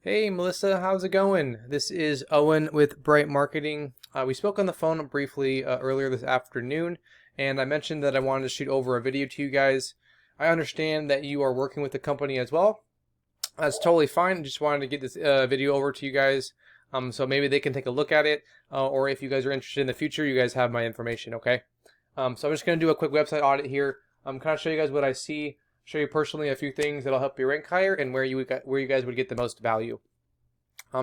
Hey Melissa, how's it going? This is Owen with Bright Marketing. We spoke on the phone briefly earlier this afternoon, and I mentioned that I wanted to shoot over a video to you guys. I understand that you are working with the company as well. That's totally fine. Just wanted to get this video over to you guys, so maybe they can take a look at it, or if you guys are interested in the future, you guys have my information. Okay. So I'm just going to do a quick website audit here. I'm kind of show you guys what I see, show you personally a few things that'll help you rank higher, and where you guys would get the most value.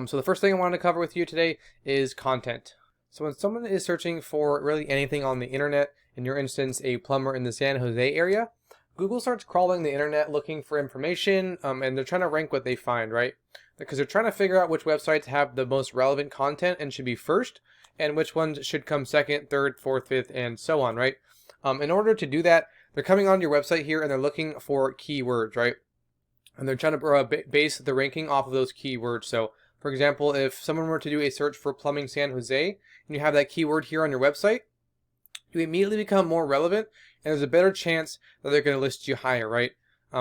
So the first thing I wanted to cover with you today is content. So when someone is searching for really anything on the internet, in your instance, a plumber in the San Jose area, Google starts crawling the internet looking for information, and they're trying to rank what they find, right? Because they're trying to figure out which websites have the most relevant content and should be first, and which ones should come second, third, fourth, fifth, and so on, right? In order to do that, they're coming onto your website here and they're looking for keywords, right? And they're trying to base the ranking off of those keywords. So, for example, if someone were to do a search for plumbing San Jose, and you have that keyword here on your website, you immediately become more relevant, and there's a better chance that they're going to list you higher, right?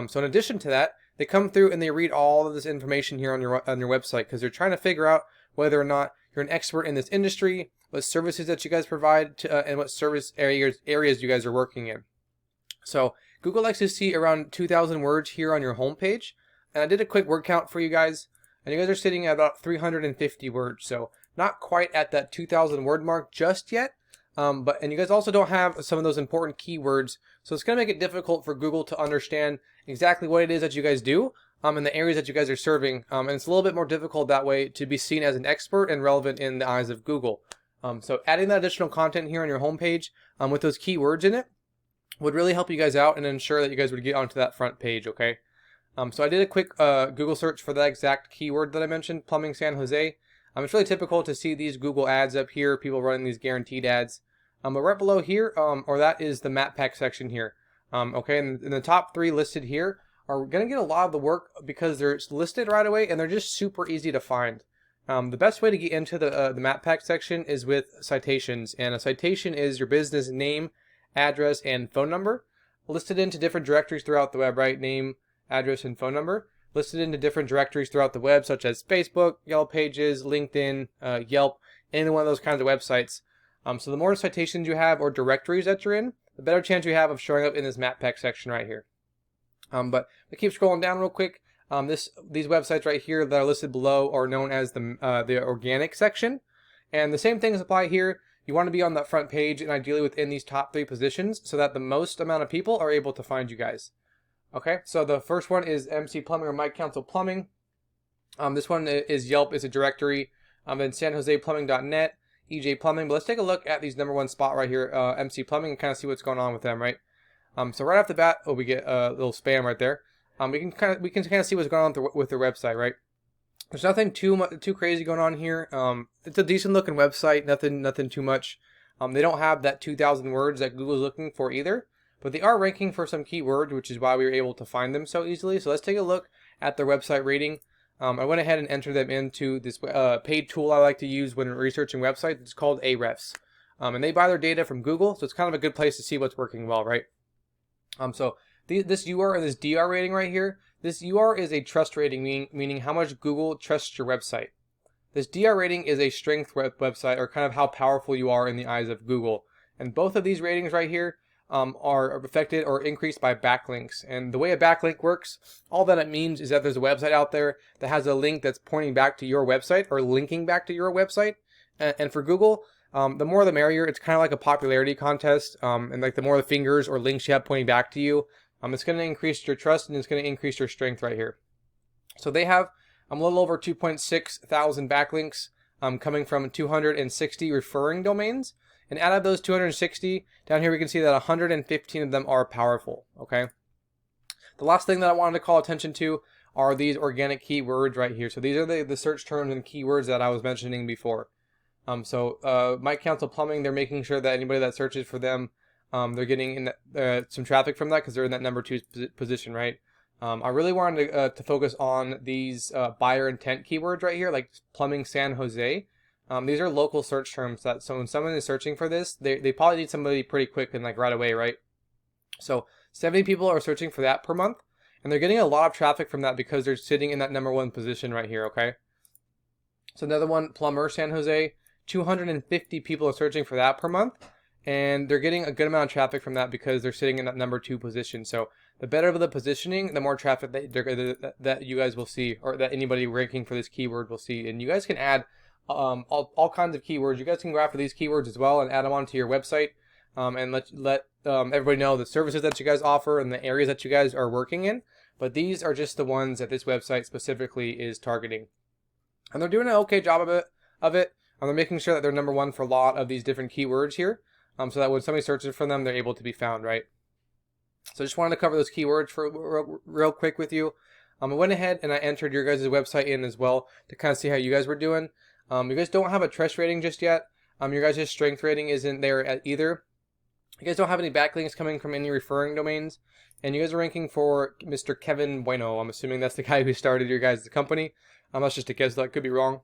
So in addition to that, they come through and they read all of this information here on your website because they're trying to figure out whether or not you're an expert in this industry, what services that you guys provide, and what service areas you guys are working in. So Google likes to see around 2,000 words here on your homepage, and I did a quick word count for you guys, and you guys are sitting at about 350 words, so not quite at that 2,000 word mark just yet. And you guys also don't have some of those important keywords, so it's going to make it difficult for Google to understand exactly what it is that you guys do, and the areas that you guys are serving. And it's a little bit more difficult that way to be seen as an expert and relevant in the eyes of Google. So adding that additional content here on your homepage with those keywords in it would really help you guys out and ensure that you guys would get onto that front page, okay? So I did a quick Google search for that exact keyword that I mentioned, plumbing San Jose. It's really typical to see these Google ads up here, people running these guaranteed ads. But right below here, or that is the map pack section here. Okay, and the top three listed here are going to get a lot of the work because they're listed right away and they're just super easy to find. The best way to get into the map pack section is with citations, and a citation is your business name, address, and phone number listed into different directories throughout the web, right? Name, address, and phone number listed into different directories throughout the web, such as Facebook, Yellow Pages, LinkedIn, Yelp, any one of those kinds of websites. So the more citations you have or directories that you're in, the better chance you have of showing up in this map pack section right here. But we keep scrolling down real quick. These websites right here that are listed below are known as the organic section, and the same things apply here. You want to be on that front page and ideally within these top three positions so that the most amount of people are able to find you guys. Okay, so the first one is MC Plumbing or Mike Council Plumbing. This one is Yelp, is a directory. Then sanjoseplumbing.net, EJ Plumbing. But let's take a look at these number one spot right here, MC Plumbing, and kind of see what's going on with them, right? So right off the bat, we get a little spam right there. We can kind of see what's going on with their website, right? There's nothing too crazy going on here. It's a decent looking website, nothing too much. They don't have that 2,000 words that Google's looking for either, but they are ranking for some keywords, which is why we were able to find them so easily. So let's take a look at their website rating. I went ahead and entered them into this paid tool I like to use when researching websites. It's called Ahrefs. And they buy their data from Google, so it's kind of a good place to see what's working well, right? This UR and this DR rating right here, this UR is a trust rating, meaning how much Google trusts your website. This DR rating is a strength website, or kind of how powerful you are in the eyes of Google. And both of these ratings right here are affected or increased by backlinks. And the way a backlink works, all that it means is that there's a website out there that has a link that's pointing back to your website or linking back to your website. And for Google, the more the merrier. It's kind of like a popularity contest. And like the more the fingers or links you have pointing back to you, it's going to increase your trust and it's going to increase your strength right here. So they have a little over 2.6 thousand backlinks coming from 260 referring domains. And out of those 260, down here we can see that 115 of them are powerful, okay? The last thing that I wanted to call attention to are these organic keywords right here. So these are the search terms and keywords that I was mentioning before. Mike Council Plumbing, they're making sure that anybody that searches for them, they're getting in some traffic from that because they're in that number 2 position, right? I really wanted to focus on these buyer intent keywords right here, like plumbing San Jose. These are local search terms so when someone is searching for this, they probably need somebody pretty quick and like right away, right? So 70 people are searching for that per month. And they're getting a lot of traffic from that because they're sitting in that #1 position right here, okay? So another one, plumber, San Jose, 250 people are searching for that per month. And they're getting a good amount of traffic from that because they're sitting in that #2 position. So the better the positioning, the more traffic that you guys will see, or that anybody ranking for this keyword will see. And you guys can add all kinds of keywords. You guys can go after these keywords as well and add them onto your website, and let everybody know the services that you guys offer and the areas that you guys are working in. But these are just the ones that this website specifically is targeting, and they're doing an okay job of it. They're making sure that they're #1 for a lot of these different keywords here, so that when somebody searches for them, they're able to be found, right? So I just wanted to cover those keywords for real quick with you. I went ahead and I entered your guys' website in as well to kind of see how you guys were doing. You guys don't have a trust rating just yet. Your guys' strength rating isn't there either. You guys don't have any backlinks coming from any referring domains. And you guys are ranking for Mr. Kevin Bueno. I'm assuming that's the guy who started your guys' company. That's just a guess, that could be wrong.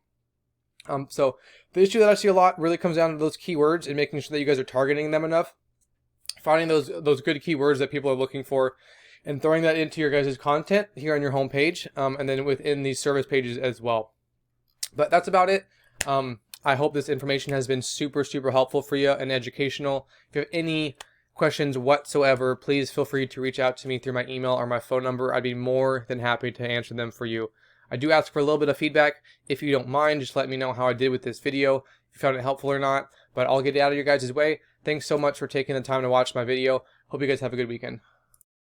So the issue that I see a lot really comes down to those keywords and making sure that you guys are targeting them enough. Finding those good keywords that people are looking for and throwing that into your guys' content here on your homepage, and then within these service pages as well. But that's about it. I hope this information has been super helpful for you and educational. If you have any questions whatsoever, please feel free to reach out to me through my email or my phone number. I'd be more than happy to answer them for you. I do ask for a little bit of feedback. If you don't mind, just let me know how I did with this video, if you found it helpful or not. But I'll get it out of your guys' way. Thanks so much for taking the time to watch my video. Hope you guys have a good weekend.